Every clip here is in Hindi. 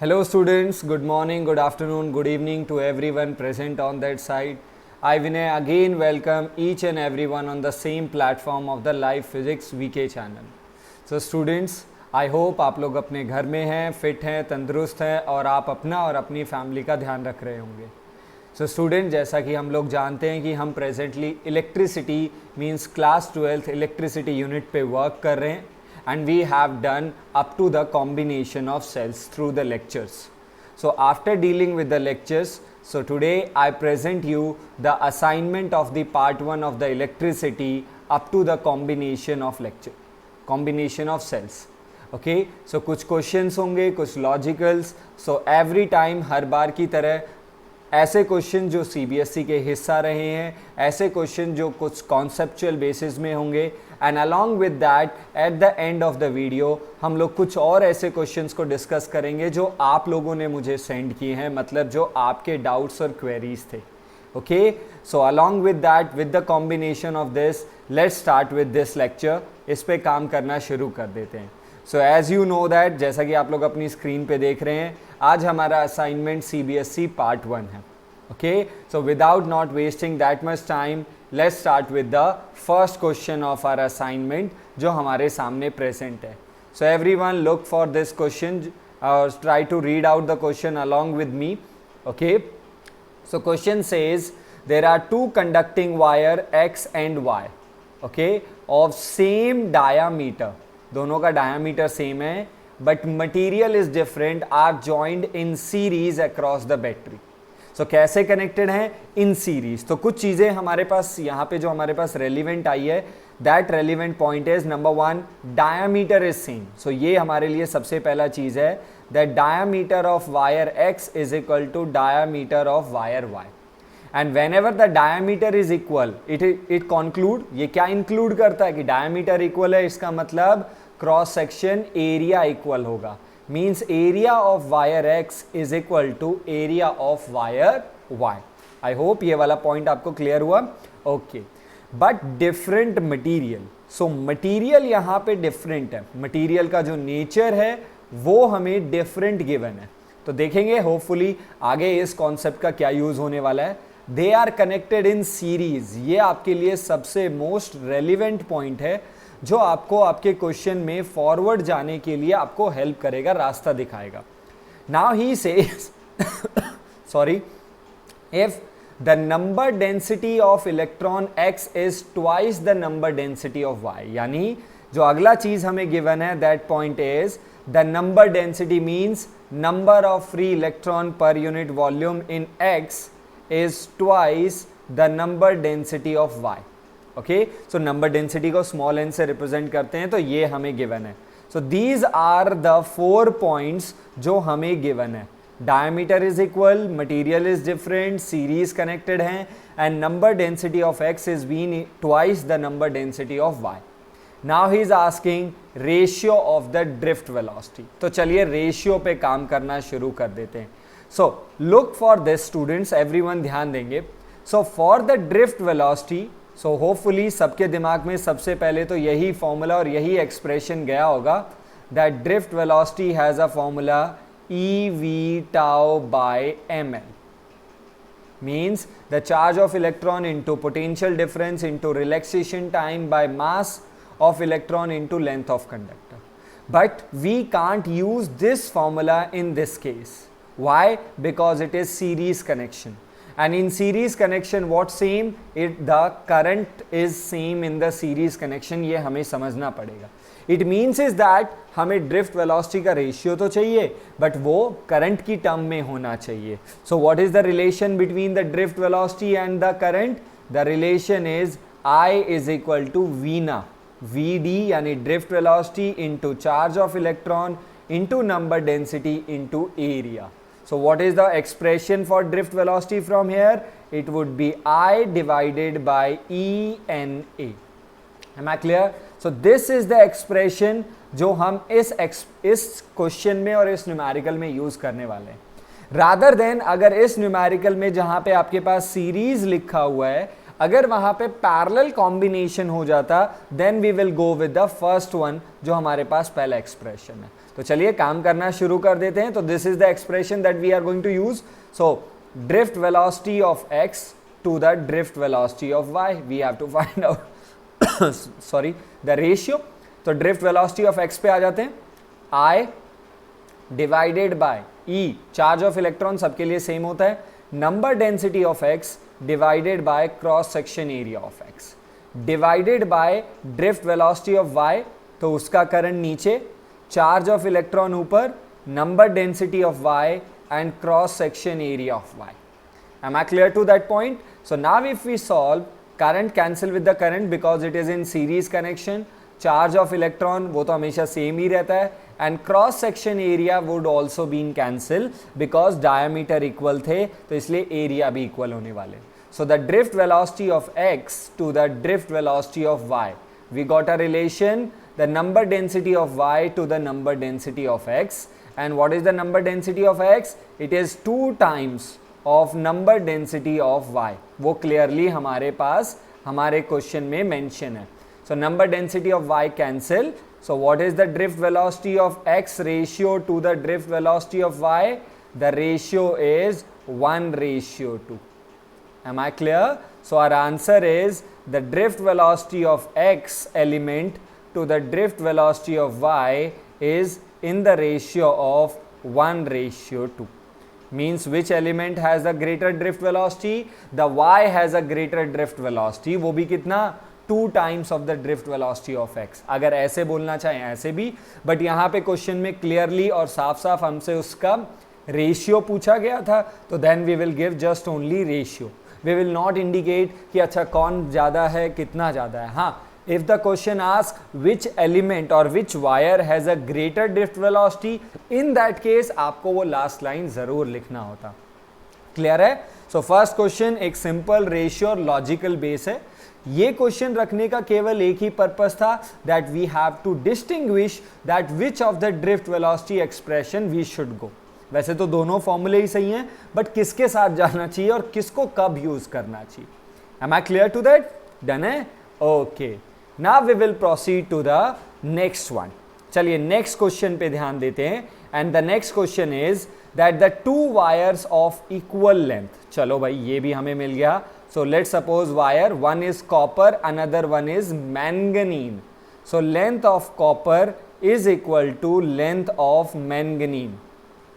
Hello students, good morning, good afternoon, good evening to everyone present on that side. I Vinay again welcome each and everyone on the same platform of the Live Physics VK channel. So students, I hope आप लोग अपने घर में हैं, फिट हैं, तंदुरुस्त हैं और आप अपना और अपनी फैमिली का ध्यान रख रहे होंगे. सो स्टूडेंट, जैसा कि हम लोग जानते हैं कि हम presently electricity means class 12th electricity unit पे वर्क कर रहे हैं and we have done up to the combination of cells through the lectures. So after dealing with the lectures, so today I present you the assignment of the part 1 of the electricity up to the combination of cells. Okay, so कुछ questions होंगे, कुछ logicals. So every time हर बार की तरह ऐसे क्वेश्चन जो सीबीएसई के हिस्सा रहे हैं, ऐसे क्वेश्चन जो कुछ कॉन्सेप्चुअल बेसिस में होंगे, and along with that at the end of the video हम लोग कुछ और ऐसे क्वेश्चंस को डिस्कस करेंगे जो आप लोगों ने मुझे सेंड किए हैं, मतलब जो आपके डाउट्स और क्वेरीज थे. Okay, so along with that, with the combination of this, let's start with this lecture. इस पे काम करना शुरू कर देते हैं. So as you know that, जैसा कि आप लोग अपनी स्क्रीन पे देख रहे हैं, आज हमारा असाइनमेंट सीबीएसई पार्ट 1 है. Okay, so without not wasting that much time, let's start with the first question of our assignment जो हमारे सामने प्रेजेंट है. So everyone look for this question और try to read out the question along with me. Okay, so question says there are two conducting wire X and Y, okay, of same diameter. दोनों का डायामीटर सेम है but material is different, are joined in series across the battery. So कैसे कनेक्टेड हैं? In series. तो कुछ चीजें हमारे पास यहाँ पे जो हमारे पास रेलिवेंट आई है, that relevant point is number 1, diameter is same. So ये हमारे लिए सबसे पहला चीज है, that diameter of wire x is equal to diameter of wire Y. And whenever the diameter is equal, it conclude, ये क्या इंक्लूड करता है कि डायामीटर इक्वल है, इसका मतलब क्रॉस सेक्शन एरिया इक्वल होगा. Means area of wire x is equal to area of wire y. I hope ये वाला पॉइंट आपको क्लियर हुआ. Okay, but different material. So material यहाँ पे डिफरेंट है, मटीरियल का जो नेचर है वो हमें डिफरेंट गिवन है. तो देखेंगे होपफुली आगे इस कॉन्सेप्ट का क्या यूज होने वाला है. They are connected in series, ये आपके लिए सबसे मोस्ट रेलिवेंट पॉइंट है जो आपको आपके क्वेश्चन में फॉरवर्ड जाने के लिए आपको हेल्प करेगा, रास्ता दिखाएगा. Now he says sorry, if the number density of electron x is twice the number density of y, यानी जो अगला चीज हमें गिवन है, that point is the number density means number of free electron per unit volume in x is twice the number density of y. Okay, so number density को स्मॉल एन से रिप्रेजेंट करते हैं, तो ये हमें गिवन है. So these are the 4 points जो हमें गिवन है. Diameter is equal, material is different, series connected हैं, and number density of X is been twice the number density of Y. Now he is asking ratio of the drift velocity. तो चलिए रेशियो पे काम करना शुरू कर देते हैं. So look for this students, everyone ध्यान देंगे. So for the drift velocity, so hopefully सबके दिमाग में सबसे पहले तो यही फॉर्मूला और यही एक्सप्रेशन गया होगा, that drift velocity has a formula e v tau by m l. Means the charge of electron into potential difference into relaxation time by mass of electron into length of conductor. But we can't use this formula in this case. Why? Because it is series connection, and in series connection what same, the current is same in the series connection. ये हमें समझना पड़ेगा. It means is that हमें drift velocity का ratio तो चाहिए but वो current की term में होना चाहिए. So what is the relation between the drift velocity and the current? The relation is I is equal to V ना Vd, यानी drift velocity into charge of electron into number density into area. So what is the expression for drift velocity from here? It would be I divided by ENA. Am I clear? So this is the expression जो हम इस क्वेश्चन में और इस न्यूमेरिकल में यूज करने वाले हैं. रादर देन अगर इस न्यूमेरिकल में जहां पे आपके पास सीरीज लिखा हुआ है, अगर वहां पे पैरेलल कॉम्बिनेशन हो जाता, then we will go with the first one जो हमारे पास पहला एक्सप्रेशन है. तो चलिए काम करना शुरू कर देते हैं. तो this is the expression that we are going to use. So drift velocity of x to the drift velocity of y, we have to find out sorry the ratio. तो ड्रिफ्ट वेलोसिटी ऑफ x पे आ जाते हैं. I divided by E, charge of electron सबके लिए सेम होता है, number density of x divided by cross section area of x divided by drift velocity of y. तो उसका करंट नीचे, चार्ज ऑफ इलेक्ट्रॉन ऊपर, number density of y and cross section area of y. Am I clear to that point? So now if we solve, current cancel with the current because it is in series connection. Charge of electron वो तो हमेशा सेम ही रहता है, and cross section area would also be in cancel because diameter equal थे, तो इसलिए area भी equal होने वाले. So the drift velocity of x to the drift velocity of y, we got a relation, the number density of y to the number density of x. And what is the number density of x? It is 2 times of number density of y. वो clearly हमारे पास हमारे क्वेश्चन में मेंशन है. So number density of y cancel. So what is the drift velocity of x ratio to the drift velocity of y? The ratio is 1:2. Am I clear? So our answer is the drift velocity of x element to the drift velocity of y is in the ratio of 1:2. Means which element has a greater drift velocity? The y has a greater drift velocity. वो भी कितना? 2 times of the drift velocity of x. अगर ऐसे बोलना चाहें ऐसे भी, बट यहाँ पे क्वेश्चन में क्लियरली और साफ साफ हमसे उसका रेशियो पूछा गया था, तो then we will give just only ratio. We will not indicate कि अच्छा कौन ज़्यादा है कितना ज़्यादा है. हाँ, if the question asks which element or which wire has a greater drift velocity, in that case आपको वो last line ज़रूर लिखना होता. क्लियर है? सो फर्स्ट क्वेश्चन एक सिंपल रेशियो और लॉजिकल बेस है. ये क्वेश्चन रखने का केवल एक ही पर्पस था, that we have to distinguish that which of the drift velocity expression we should go. वैसे तो दोनों फॉर्मूले ही सही हैं, बट किसके साथ जाना चाहिए और किसको कब यूज करना चाहिए. Am I clear to that? Done है? Okay, now we will proceed to the next one. चलिए नेक्स्ट क्वेश्चन पे ध्यान देते हैं. And the next question is that the 2 wires of equal length. चलो भाई ये भी हमें मिल गया. So let's suppose wire, one is copper, another one is manganese. So length of copper is equal to length of manganese.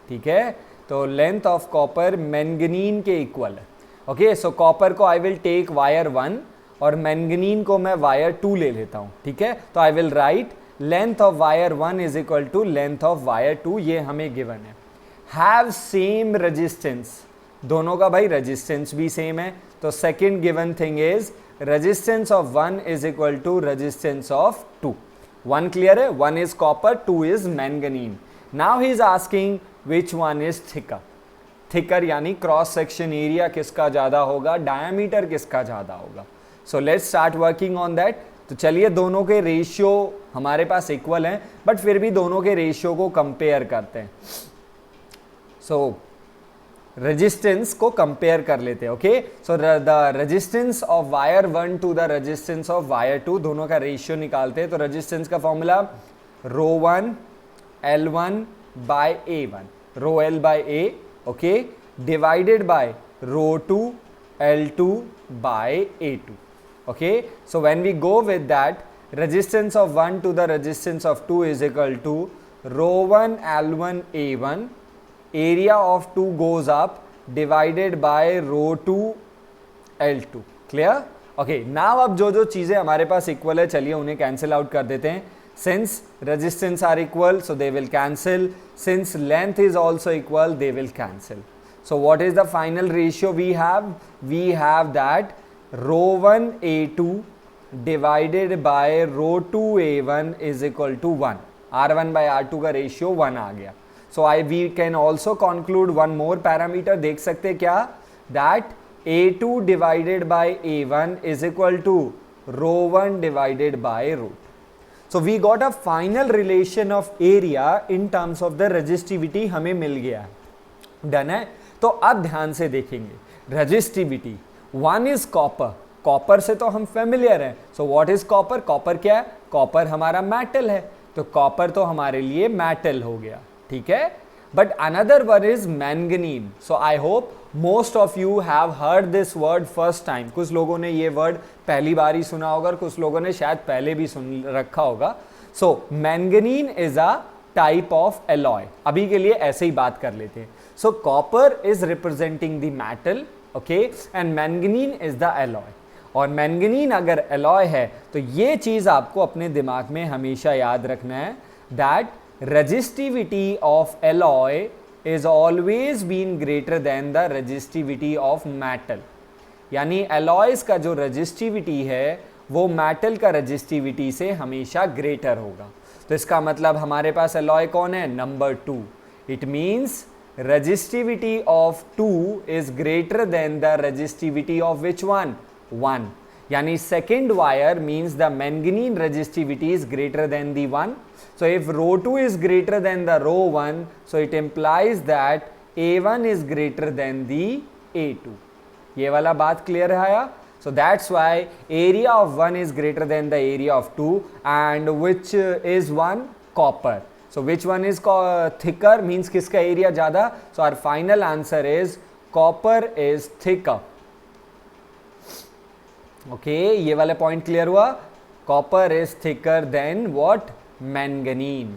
ठीक है, तो length of copper manganese के equal है. Okay, so copper को I will take wire 1 और manganese को मैं wire 2 ले लेता हूँ. ठीक है, तो I will write length of wire 1 is equal to length of wire 2. ये हमें given है. Have same resistance. दोनों का भाई रेजिस्टेंस भी सेम है, तो second given thing is resistance of 1 is equal to resistance of 2. 1 clear है? 1 is copper, 2 is manganese. Now he is asking which one is thicker. Thicker यानी क्रॉस सेक्शन एरिया किसका ज्यादा होगा, डायमीटर किसका ज्यादा होगा. So let's start working on that. तो चलिए दोनों के रेशियो हमारे पास इक्वल हैं, बट फिर भी दोनों के रेशियो को कंपेयर करते हैं. सो रेजिस्टेंस को कंपेयर कर लेते हैं. Okay, so the resistance of wire 1 to the resistance of wire 2, दोनों का रेशियो निकालते हैं. तो रेजिस्टेंस का formula ρ1 L1 by A1, rho L by A, okay, divided by ρ2 L2 by A2. Okay, so when we go with that, resistance of 1 to the resistance of 2 is equal to ρ1 L1 A1, area of 2 goes up divided by ρ2 L2. clear? okay, now अब जो जो चीजें हमारे पास इक्वल है, चलिए उन्हें कैंसिल आउट कर देते हैं. since resistance are equal, so they will cancel. since length is also equal, they will cancel. so what is the final ratio we have? we have that ρ1 A2 divided by ρ2 A1 is equal to 1. R1 by R2 का रेशियो 1 आ गया. So we can also conclude one more parameter. देख सकते क्या? That A2 divided by A1 is equal to ρ1 divided by ρ2. So we got a final relation of area in terms of the resistivity हमें मिल गया. डन है? तो अब ध्यान से देखेंगे. Resistivity 1 is copper. कॉपर से तो हम फेमिलियर हैं. So what is copper? Copper क्या है? कॉपर हमारा मेटल है. तो कॉपर तो हमारे लिए मेटल हो गया, ठीक है। But another one is manganin. So I hope most of you have heard this word first time. कुछ लोगों ने ये वर्ड पहली बार ही सुना होगा, कुछ लोगों ने शायद पहले भी सुन रखा होगा। So manganin is a type of alloy. अभी के लिए ऐसे ही बात कर लेते हैं। So copper is representing the metal, okay, and manganin is the alloy. और मैंगनीन अगर एलॉय है तो ये चीज आपको अपने दिमाग में हमेशा याद रखना है, that resistivity of alloy is always been greater than the resistivity of metal। यानी alloys का जो resistivity है वो metal का resistivity से हमेशा greater होगा। तो इसका मतलब हमारे पास alloy कौन है? Number 2। It means resistivity of 2 is greater than the resistivity of which one? 1। यानी second wire means the manganese resistivity is greater than the 1। So if rho 2 is greater than the rho 1, so it implies that A1 is greater than the A2। ये वाला बात क्लियर है आया? So that's why area of 1 is greater than the area of 2, and which is 1? Copper। So which one is thicker means किसका area ज़्यादा? So our final answer is copper is thicker। Okay, ये वाला पॉइंट क्लियर हुआ? Copper is thicker then what? Manganin.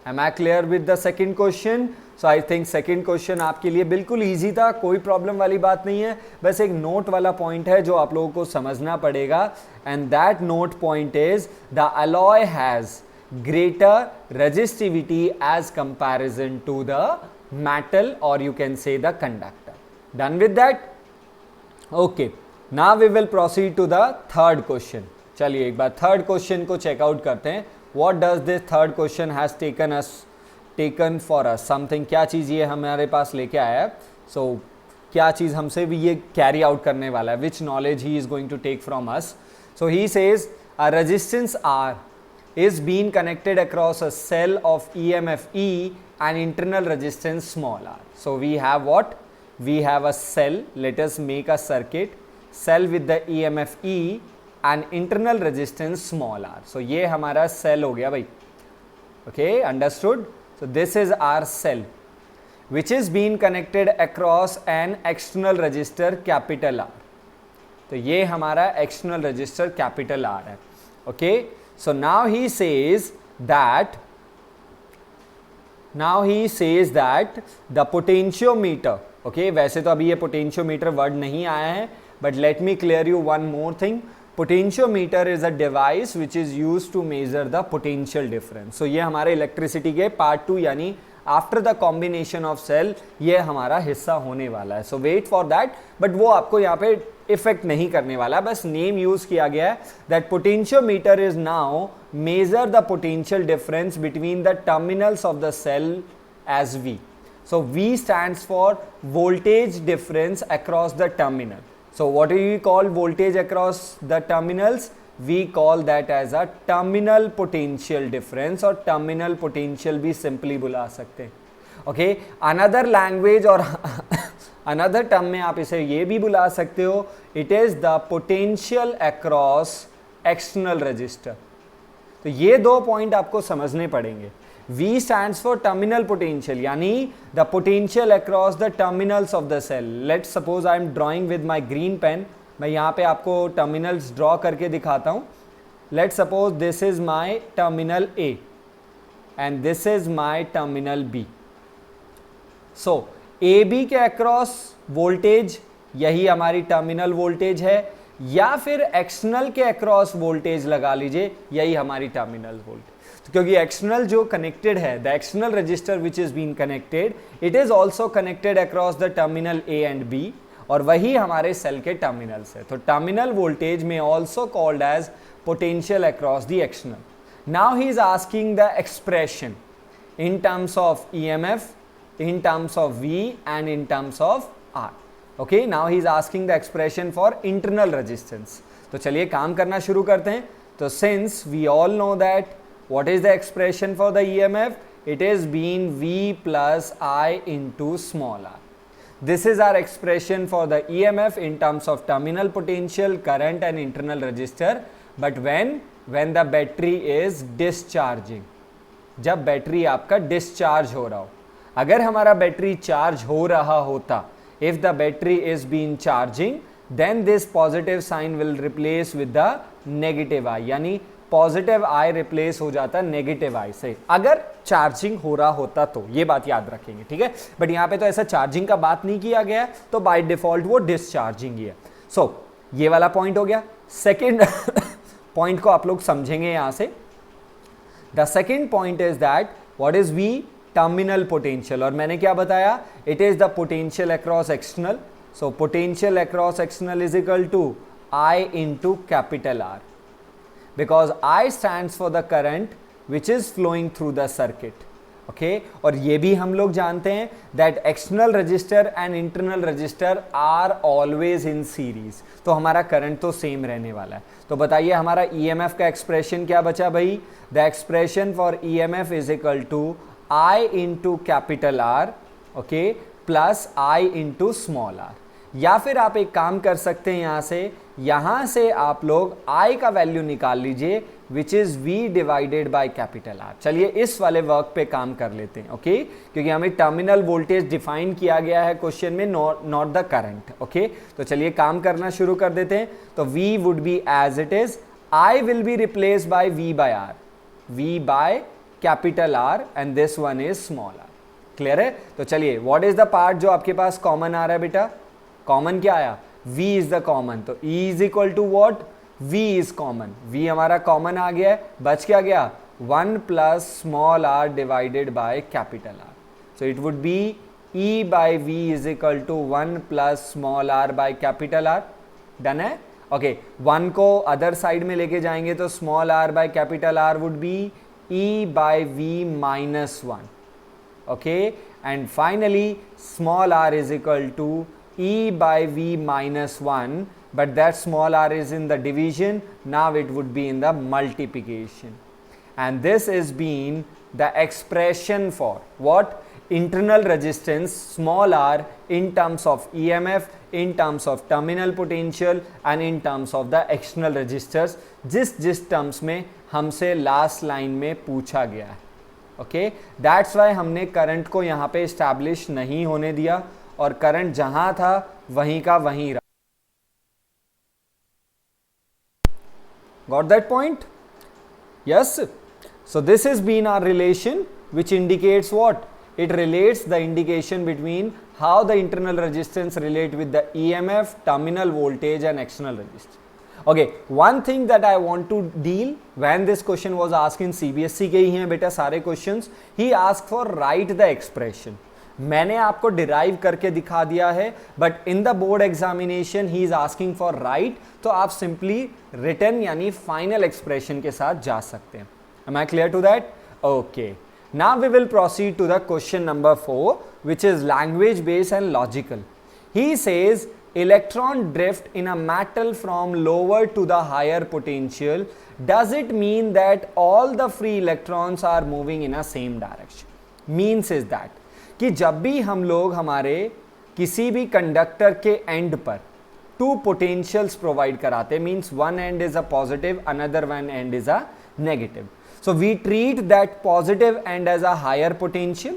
Am I clear with the second question? So I think second question आपके लिए बिल्कुल इजी था, कोई प्रॉब्लम वाली बात नहीं है, बस एक नोट वाला पॉइंट है जो आप लोगों को समझना पड़ेगा। And that note point is the alloy has greater resistivity as comparison to the metal, और you can say the conductor. Done with that? Okay, now we will proceed to the third question। चलिए एक बार थर्ड क्वेश्चन को चेकआउट करते हैं। what does this third question has taken for us something? क्या चीज़ ये हमारे पास लेके आया है? so क्या चीज़ हमसे भी ये कैरी आउट करने वाला है? which knowledge he is going to take from us? so he says a resistance R is being connected across a cell of EMF E and internal resistance small r। so we have what? we have a cell, let us make a circuit, cell with the EMF E and internal resistance small r। so ये हमारा cell हो गया भाई। okay, understood? so this is our cell which is being connected across an external resistor capital R। तो ये हमारा external resistor capital R है। okay, so now he says that the potentiometer, okay, वैसे तो अभी ये potentiometer वर्ड नहीं आया है, but let me clear you one more thing। potentiometer is a device which is used to measure the potential difference। so ये हमारे इलेक्ट्रिसिटी के पार्ट 2 यानी after the combination of cell ये हमारा हिस्सा होने वाला है। So wait for that, but वो आपको यहाँ पे इफेक्ट नहीं करने वाला, बस नेम यूज किया गया है that potentiometer is now measure the potential difference between the terminals of the cell as V। so V stands for voltage difference across the terminal। so what do you call voltage across the terminals? we call that as a terminal potential difference, और terminal potential भी simply बुला सकते हैं। okay, another language और another term में आप इसे ये भी बुला सकते हो, it is the potential across external resistor। तो ये दो पॉइंट आपको समझने पड़ेंगे। V stands for terminal potential, यानी the potential across the terminals of the cell। let's suppose I am drawing with my green pen। मैं यहाँ पे आपको terminals draw करके दिखाता हूँ। let's suppose this is my terminal A and this is my terminal B। so AB के across voltage यही हमारी terminal voltage है, या फिर एक्सटर्नल के अक्रॉस वोल्टेज लगा लीजिए, यही हमारी टर्मिनल वोल्टेज। तो क्योंकि एक्सटर्नल जो कनेक्टेड है, the external resistor which is been connected, it is also connected across the terminal a and b, और वही हमारे सेल के टर्मिनल्स है। तो टर्मिनल वोल्टेज में also called as potential across the external. Now he is asking the expression in terms of EMF, in terms of V and in terms of R। okay, now he is asking the expression for internal resistance। तो चलिए काम करना शुरू करते हैं। तो since we all know that what is the expression for the EMF, it is being V plus I into small r। this is our expression for the EMF in terms of terminal potential, current and internal resistor। but when when the battery is discharging, जब बैटरी आपका डिस्चार्ज हो रहा हो। अगर हमारा बैटरी चार्ज हो रहा होता, if the battery is been charging, then this positive sign will replace with the negative I, यानी पॉजिटिव आई रिप्लेस हो जाता नेगेटिव आई से, अगर चार्जिंग हो रहा होता तो। ये बात याद रखेंगे, ठीक है। बट यहां पे तो ऐसा चार्जिंग का बात नहीं किया गया, तो बाय डिफॉल्ट वो डिस्चार्जिंग ही है। सो ये वाला पॉइंट हो गया। सेकेंड पॉइंट को आप लोग समझेंगे यहां से। The second point is that what is v, terminal potential. और मैंने क्या बताया, it is the potential across external. So potential across external is equal to I into capital R, because I stands for the current which is flowing through the circuit. Okay, और ये भी हम लोग जानते हैं that external resistor and internal resistor are always in series, तो हमारा करंट तो सेम रहने वाला है। तो बताइए हमारा EMF का एक्सप्रेशन क्या बचा भाई, the expression for EMF is equal to I into capital R, okay, plus I into small r। या फिर आप एक काम कर सकते हैं, यहां से आप लोग I का वैल्यू निकाल लीजिए which is V divided by capital R। चलिए इस वाले वर्क पे काम कर लेते हैं, ओके, क्योंकि हमें टर्मिनल वोल्टेज डिफाइन किया गया है क्वेश्चन में, नॉट द करंट। ओके, तो चलिए काम करना शुरू कर देते हैं। तो V would be as it is, I will be replace by V by R, V by capital R and this one is small r। Clear है? तो चलिए व्हाट इज द पार्ट जो आपके पास कॉमन आ रहा है बेटा, कॉमन क्या आया, V इज द कॉमन, तो E is equal to what, V is common, V हमारा कॉमन आ गया है, बच क्या गया 1 plus small r divided by capital R। So it would be E by V is equal to 1 plus small r by capital R। Done है? ओके, 1 को अदर साइड में लेके जाएंगे तो small r by capital R would be E by V minus 1। okay, and finally small r is equal to E by V minus 1, but that small r is in the division, now it would be in the multiplication, and this is being the expression for what, internal resistance small r in terms of EMF, in terms of terminal potential and in terms of the external resistors, जिस terms में हमसे last line में पूछा गया है। ओके, दैट्स वाई हमने करंट को यहाँ पे एस्टैब्लिश नहीं होने दिया और करंट जहां था वहीं का वहीं रहा। Got that point? Yes. So this is been our relation which indicates what, it relates the indication between how the internal resistance relate with the EMF, terminal voltage and external resistance. Okay, one thing that I want to deal when this question was asked in CBSE के ही हैं बेटा सारे questions, he asked for write the expression। मैंने आपको डिराइव करके दिखा दिया है, but in the board examination he is asking for right, तो आप सिंपली रिटर्न यानी फाइनल एक्सप्रेशन के साथ जा सकते हैं। Am I clear to that? Okay. Now we will proceed to the question number 4, which is language based and logical. He says electron drift in a metal from lower to the higher potential. Does it mean that all the free electrons are moving in a same direction? Means is that कि जब भी हम लोग हमारे किसी भी कंडक्टर के एंड पर टू पोटेंशियल्स प्रोवाइड कराते, means one and is a positive, another one and is a negative, so we treat that positive end as a higher potential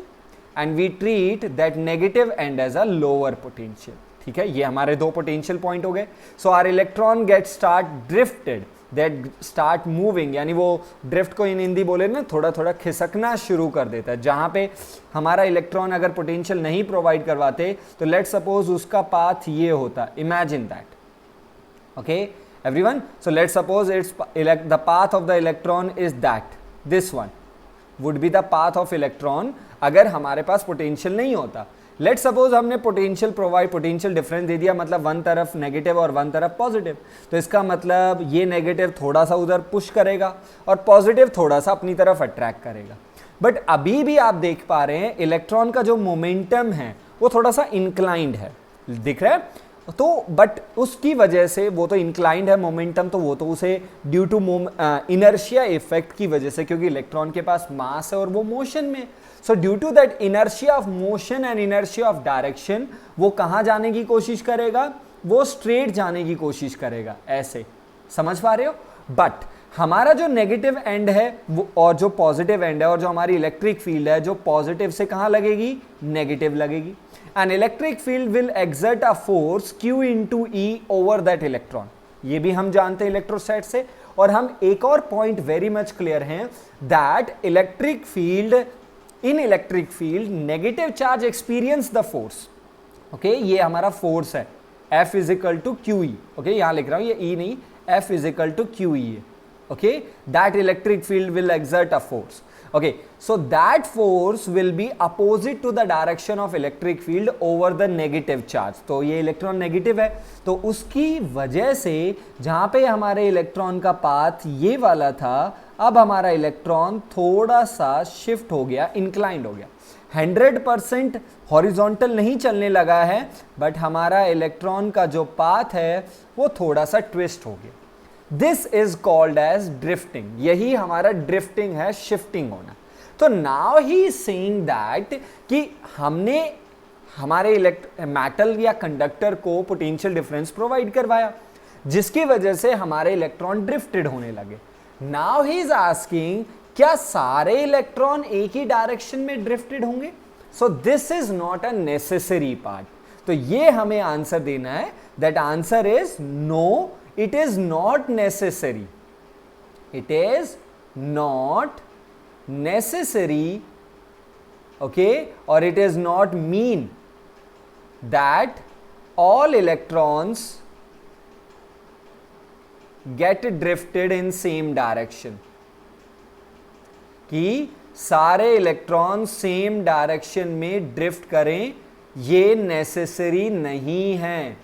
and we treat that negative end as a lower potential। ठीक है, ये हमारे दो पोटेंशियल पॉइंट हो गए। So our electron get start drifted, that start moving, यानी वो ड्रिफ्ट को इन हिंदी बोले ना थोड़ा थोड़ा खिसकना शुरू कर देता है। जहां पे हमारा इलेक्ट्रॉन अगर पोटेंशियल नहीं प्रोवाइड करवाते तो लेट सपोज उसका पाथ ये होता, imagine that. Okay everyone, so let's suppose it's the path of the electron is that this one would be the path of electron अगर हमारे पास पोटेंशियल नहीं होता। लेट सपोज हमने पोटेंशियल डिफरेंस दे दिया, मतलब वन तरफ नेगेटिव और वन तरफ पॉजिटिव, तो इसका मतलब ये नेगेटिव थोड़ा सा उधर पुश करेगा और पॉजिटिव थोड़ा सा अपनी तरफ अट्रैक्ट करेगा। बट अभी भी आप देख पा रहे हैं इलेक्ट्रॉन का जो मोमेंटम है वो थोड़ा सा इंक्लाइंड है, दिख रहा है? तो बट उसकी वजह से वो तो इंक्लाइंड है मोमेंटम, तो वो तो उसे ड्यू टू इनर्शिया इफेक्ट की वजह से, क्योंकि इलेक्ट्रॉन के पास मास है और वो मोशन में, so due to that inertia of motion and inertia of direction वो कहां जाने की कोशिश करेगा, वो स्ट्रेट जाने की कोशिश करेगा। ऐसे समझ पा रहे हो? बट हमारा जो नेगेटिव एंड है वो और जो पॉजिटिव एंड है और जो हमारी इलेक्ट्रिक फील्ड है जो पॉजिटिव से कहां लगेगी, नेगेटिव लगेगी. An electric field will exert a force Q into E over that electron. ये भी हम जानते हैं इलेक्ट्रोस्टैट से. और हम एक और पॉइंट वेरी मच क्लियर हैं that electric field, in electric field negative charge experience the force. Okay, ये हमारा फोर्स है F is equal to QE. Okay, यहां लिख रहा हूं, ये E नहीं, F is equal to QE है. Okay, that electric field will exert a force. Okay, so that force will be opposite to the direction of electric field over the negative charge. तो ये इलेक्ट्रॉन नेगेटिव है, तो उसकी वजह से जहां पे हमारे इलेक्ट्रॉन का पाथ ये वाला था, अब हमारा इलेक्ट्रॉन थोड़ा सा शिफ्ट हो गया, इंक्लाइंड हो गया. 100% हॉरिजॉन्टल नहीं चलने लगा है, बट हमारा इलेक्ट्रॉन का जो पाथ है वो थोड़ा सा ट्विस्ट हो गया. This is called as drifting. यही हमारा ड्रिफ्टिंग है, शिफ्टिंग होना. तो now he is saying that कि हमने हमारे मेटल या कंडक्टर को पोटेंशियल डिफरेंस प्रोवाइड करवाया, जिसकी वजह से हमारे इलेक्ट्रॉन ड्रिफ्टेड होने लगे. नाउ ही इज आस्किंग क्या सारे इलेक्ट्रॉन एक ही डायरेक्शन में ड्रिफ्टेड होंगे. So this is not a necessary part. तो ये हमें आंसर देना है. That answer is no, it is not necessary. It is not necessary, okay, or it is not mean that all electrons get drifted in same direction. कि सारे इलेक्ट्रॉन सेम डायरेक्शन में ड्रिफ्ट करें, ये नेसेसरी नहीं है.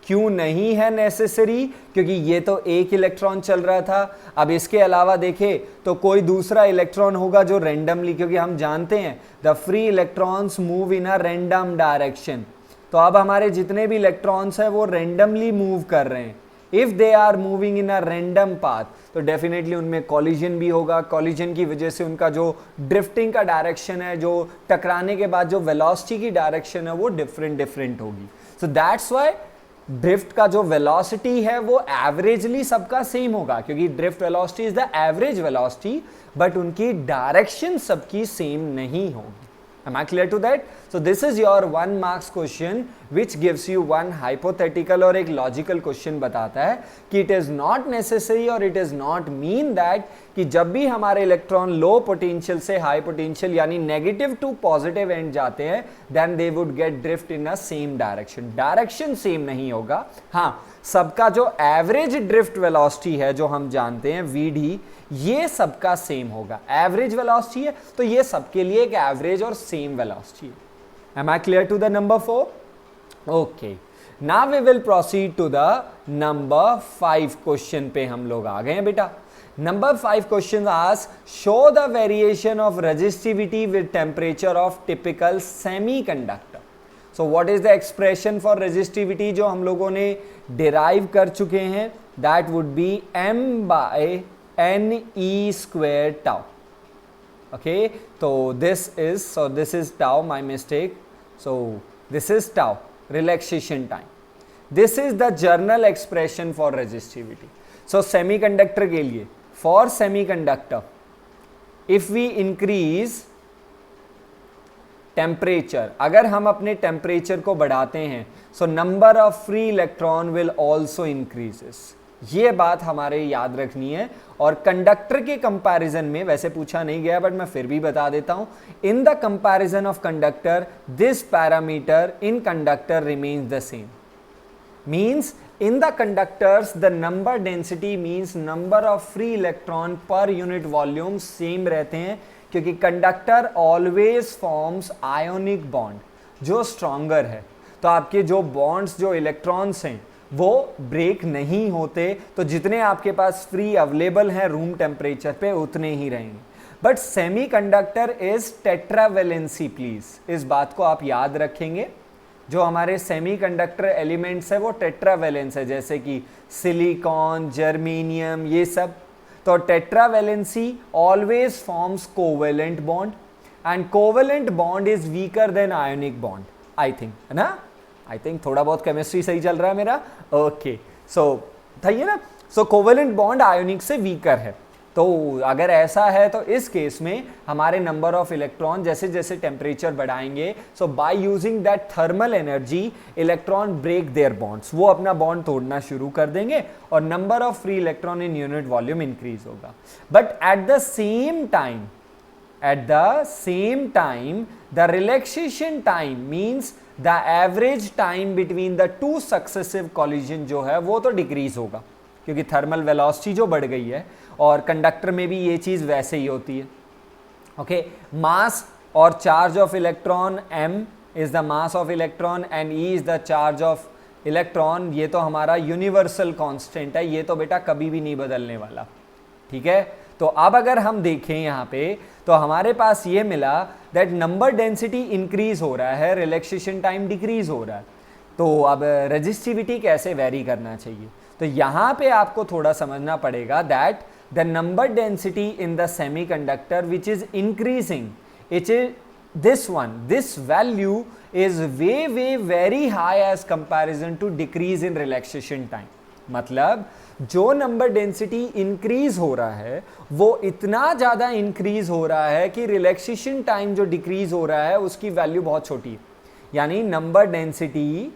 क्यों नहीं है नेसेसरी? क्योंकि ये तो एक इलेक्ट्रॉन चल रहा था. अब इसके अलावा देखें तो कोई दूसरा इलेक्ट्रॉन होगा जो रेंडमली, क्योंकि हम जानते हैं the free electrons move in a random direction. तो अब हमारे जितने भी इलेक्ट्रॉन्स हैं वो रेंडमली मूव कर रहे हैं. If they are moving in a random path तो डेफिनेटली उनमें कॉलिजन भी होगा. कॉलिजन की वजह से उनका जो ड्रिफ्टिंग का डायरेक्शन है, जो टकराने के बाद जो वेलोसिटी की डायरेक्शन है, वो डिफरेंट होगी. सो दैट्स व्हाई ड्रिफ्ट का जो वेलोसिटी है वो एवरेजली सबका सेम होगा, क्योंकि drift velocity is the average velocity, but उनकी डायरेक्शन सबकी सेम नहीं होगी. Am I clear to that? So this is your 1 marks question which gives you one hypothetical और एक logical question बताता है कि it is not necessary और it is not mean that कि जब भी हमारे इलेक्ट्रॉन लो पोटेंशियल से हाई पोटेंशियल यानी नेगेटिव टू पॉजिटिव एंड जाते हैं then they would get drift in a same direction. Direction same नहीं होगा. हाँ, सबका जो एवरेज ड्रिफ्ट वेलोसिटी है जो हम जानते हैं vd, ये सबका सेम होगा. एवरेज वेलोसिटी है तो ये सबके लिए एक एवरेज और सेम वेलोसिटी है. Am I clear to the number 4? Okay. Now we will proceed to the number 5 question पे हम लोग आ गए हैं बेटा. Number 5 question asks show the variation of resistivity with temperature of typical semiconductor. So what is the expression for resistivity जो हम लोगों ने derive कर चुके हैं? That would be m by ne square tau. Okay, so this is tau, my mistake. So this is tau, relaxation time. This is the general expression for resistivity. So semiconductor के लिए, for semiconductor, if we increase temperature, अगर हम अपने temperature को बढ़ाते हैं, so number of free electron will also increases. ये बात हमारे याद रखनी है. और कंडक्टर के कंपैरिजन में, वैसे पूछा नहीं गया बट मैं फिर भी बता देता हूं, in the comparison of conductor this parameter in conductor remains the same. Means in the conductors the number density means number of free electron per unit volume same रहते हैं, क्योंकि conductor always forms ionic bond जो स्ट्रॉन्गर है. तो आपके जो बॉन्ड्स, जो इलेक्ट्रॉन्स हैं, वो ब्रेक नहीं होते. तो जितने आपके पास फ्री अवेलेबल हैं रूम टेम्परेचर पे उतने ही रहेंगे. But semiconductor is tetravalency. Please इस बात को आप याद रखेंगे. जो हमारे सेमीकंडक्टर एलिमेंट्स है वो टेट्रावेलेंस है, जैसे कि सिलिकॉन, जर्मेनियम, ये सब. तो tetravalency always forms covalent bond and covalent bond is weaker then ionic bond. I think, है ना? आई थिंक थोड़ा बहुत केमिस्ट्री सही चल रहा है मेरा. ओके, सो था ये ना. सो कोवेलेंट बॉन्ड आयोनिक से वीकर है। तो अगर ऐसा है तो इस केस में हमारे नंबर ऑफ इलेक्ट्रॉन जैसे जैसे टेम्परेचर बढ़ाएंगे, so by using that thermal energy electron break their bonds, वो अपना बॉन्ड तोड़ना शुरू कर देंगे और number of free electron in unit volume increase होगा। But at the same time the relaxation time means the average time between the two successive collision जो है वो तो डिक्रीज होगा, क्योंकि थर्मल वेलोसिटी जो बढ़ गई है, और कंडक्टर में भी ये चीज वैसे ही होती है। ओके, मास और charge of electron m is the mass of electron and E is the charge of electron, ये तो हमारा यूनिवर्सल कांस्टेंट है, ये तो बेटा कभी भी नहीं बदलने वाला। ठीक है, तो अब अगर हम देखें यहाँ पे तो हमारे पास ये मिला दैट नंबर डेंसिटी इंक्रीज हो रहा है, रिलैक्सेशन टाइम डिक्रीज हो रहा है। तो अब रेजिस्टिविटी कैसे वेरी करना चाहिए, तो यहाँ पे आपको थोड़ा समझना पड़ेगा that the number density in the semiconductor which is increasing, it is this value is way very high as comparison to decrease in relaxation time। मतलब जो नंबर डेंसिटी इंक्रीज हो रहा है वो इतना ज़्यादा इंक्रीज हो रहा है कि रिलैक्सेशन टाइम जो डिक्रीज हो रहा है उसकी वैल्यू बहुत छोटी है। यानी number density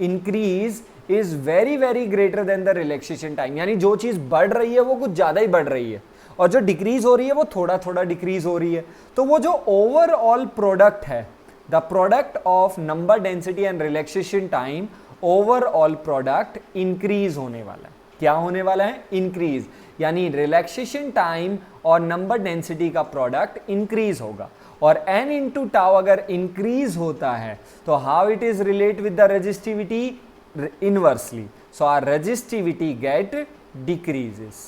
increase is very greater than the relaxation time, यानी जो चीज बढ़ रही है वो कुछ ज्यादा ही बढ़ रही है और जो डिक्रीज हो रही है वो थोड़ा डिक्रीज हो रही है। तो वो जो ओवरऑल प्रोडक्ट है, the product of number density and relaxation time, overall product increase होने वाला है। क्या होने वाला है? इंक्रीज, यानी रिलैक्सेशन टाइम और नंबर डेंसिटी का प्रोडक्ट इंक्रीज होगा। और n इंटू टाउ अगर इंक्रीज होता है तो how it is relate with the resistivity? Inversely. So our resistivity get decreases,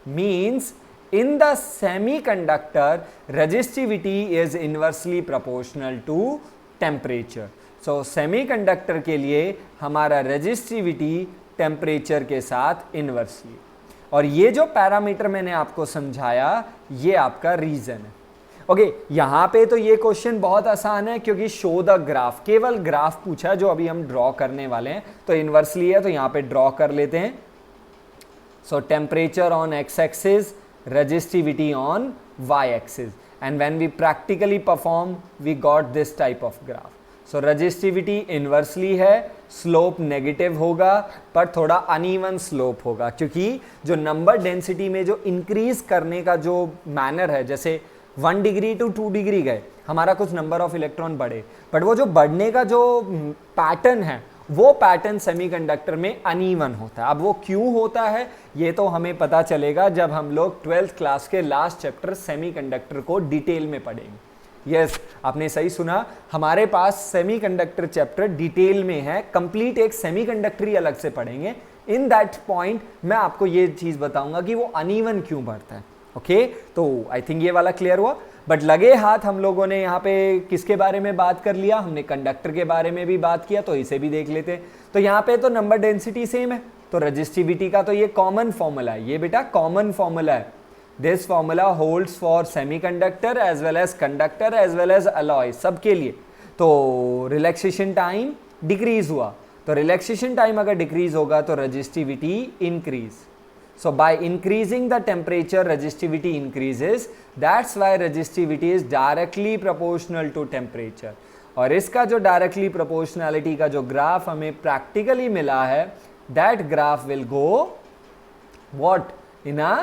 means in the semiconductor resistivity is inversely proportional to temperature। So semiconductor के लिए हमारा resistivity temperature के साथ inversely, और ये जो पैरामीटर मैंने आपको समझाया ये आपका रीजन है। ओके, यहाँ पे तो ये क्वेश्चन बहुत आसान है क्योंकि शो द ग्राफ, केवल ग्राफ पूछा जो अभी हम ड्रॉ करने वाले हैं। तो इन्वर्सली है तो यहाँ पे ड्रॉ कर लेते हैं। So temperature on X axis, resistivity on Y axis, and when we practically perform we got this type of graph. So resistivity inversely है, स्लोप नेगेटिव होगा पर थोड़ा अनइवन स्लोप होगा, क्योंकि जो नंबर डेंसिटी में जो इंक्रीज करने का जो मैनर है, जैसे 1 डिग्री टू 2 डिग्री गए, हमारा कुछ नंबर ऑफ इलेक्ट्रॉन बढ़े, बट वो जो बढ़ने का जो पैटर्न है वो पैटर्न सेमीकंडक्टर में अनइवन होता है। अब वो क्यों होता है ये तो हमें पता चलेगा जब हम लोग 12th क्लास के लास्ट चैप्टर सेमीकंडक्टर को डिटेल में पढ़ेंगे। यस, आपने सही सुना, हमारे पास सेमीकंडक्टर चैप्टर डिटेल में है, कंप्लीट एक सेमीकंडक्टर ही अलग से पढ़ेंगे। इन दैट पॉइंट मैं आपको ये चीज बताऊंगा कि वो अनइवन क्यों बढ़ता है। ओके, तो आई थिंक ये वाला क्लियर हुआ। बट लगे हाथ हम लोगों ने यहाँ पे किसके बारे में बात कर लिया? हमने कंडक्टर के बारे में भी बात किया, तो इसे भी देख लेते हैं। तो यहाँ पे तो नंबर डेंसिटी सेम है, तो रेजिस्टिविटी का तो ये कॉमन फॉर्मूला है, ये बेटा कॉमन फॉर्मूला है। This formula holds for semiconductor as well as conductor as well as alloy, सबके लिए। तो रिलैक्सेशन टाइम डिक्रीज हुआ, तो रिलैक्सेशन टाइम अगर डिक्रीज होगा तो resistivity increase. So by increasing the temperature, resistivity increases. That's why resistivity is directly proportional to temperature. और इसका जो directly proportionality का जो ग्राफ हमें practically मिला है, that graph will go what? In a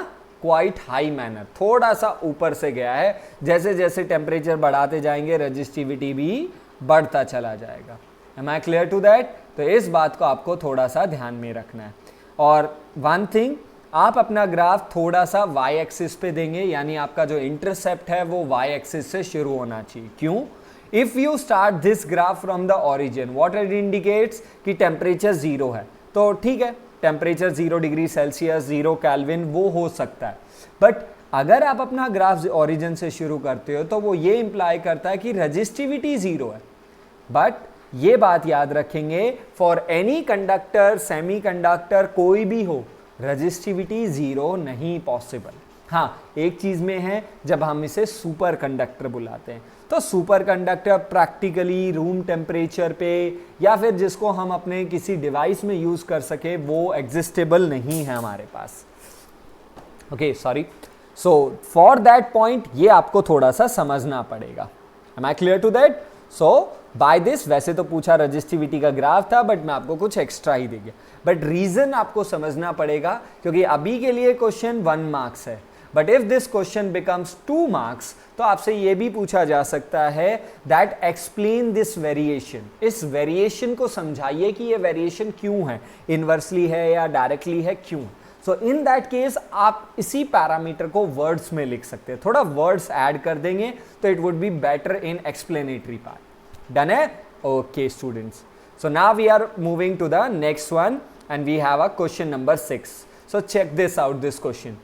quite high manner. थोड़ा सा ऊपर से गया है, जैसे जैसे टेम्परेचर बढ़ाते जाएंगे रेजिस्टिविटी भी बढ़ता चला जाएगा। Am I clear to that? तो इस बात को आपको थोड़ा सा ध्यान में रखना है। और one thing, आप अपना ग्राफ थोड़ा सा y एक्सिस पे देंगे, यानी आपका जो इंटरसेप्ट है वो y एक्सिस से शुरू होना चाहिए। क्यों? If you start this graph from the origin, what it indicates कि टेम्परेचर 0 है, तो ठीक है, टेम्परेचर 0 डिग्री सेल्सियस, 0 केल्विन वो हो सकता है। बट अगर आप अपना ग्राफ ओरिजिन से शुरू करते हो तो वो ये इंप्लाई करता है कि रेजिस्टिविटी 0 है। बट ये बात याद रखेंगे, फॉर एनी कंडक्टर, सेमीकंडक्टर कोई भी हो, रेजिस्टिविटी 0 नहीं पॉसिबल। हाँ, एक चीज में है, जब हम इसे सुपर कंडक्टर बुलाते हैं। तो super conductor practically room temperature पे या फिर जिसको हम अपने किसी डिवाइस में यूज कर सके वो एग्जिस्टेबल नहीं है हमारे पास। Okay sorry, so for that point ये आपको थोड़ा सा समझना पड़ेगा। Am I clear to that? So by this, वैसे तो पूछा रजिस्टिविटी का ग्राफ था बट मैं आपको कुछ एक्स्ट्रा ही दे गया, बट रीजन आपको समझना पड़ेगा क्योंकि अभी के लिए क्वेश्चन 1 मार्क्स है, but if this question becomes 2 marks तो आपसे ये भी पूछा जा सकता है दैट एक्सप्लेन दिस वेरिएशन, इस वेरिएशन को समझाइए कि ये वेरिएशन क्यों है, इनवर्सली है या डायरेक्टली है, क्यों। सो इन दैट केस आप इसी पैरामीटर को वर्ड्स में लिख सकते हैं, थोड़ा वर्ड्स ऐड कर देंगे तो it would be better in explanatory part. Done है? Okay students, so now we are moving to the next one and we have a question number 6। So check this out, this question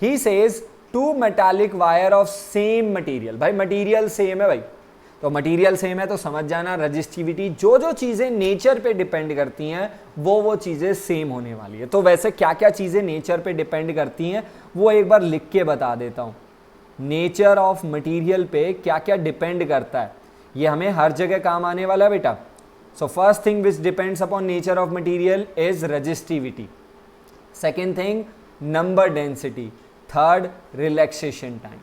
he says 2 metallic wire of same material. भाई मटेरियल सेम है भाई, तो मटेरियल सेम है तो समझ जाना रजिस्टिविटी जो जो चीजें नेचर पे डिपेंड करती हैं वो चीजें सेम होने वाली है। तो वैसे क्या क्या चीजें नेचर पे डिपेंड करती हैं वो एक बार लिख के बता देता हूं। नेचर ऑफ मटेरियल पे क्या क्या डिपेंड करता है ये हमें हर जगह काम आने वाला है बेटा। So first thing which depends upon nature of material is resistivity, second thing number density, third relaxation time.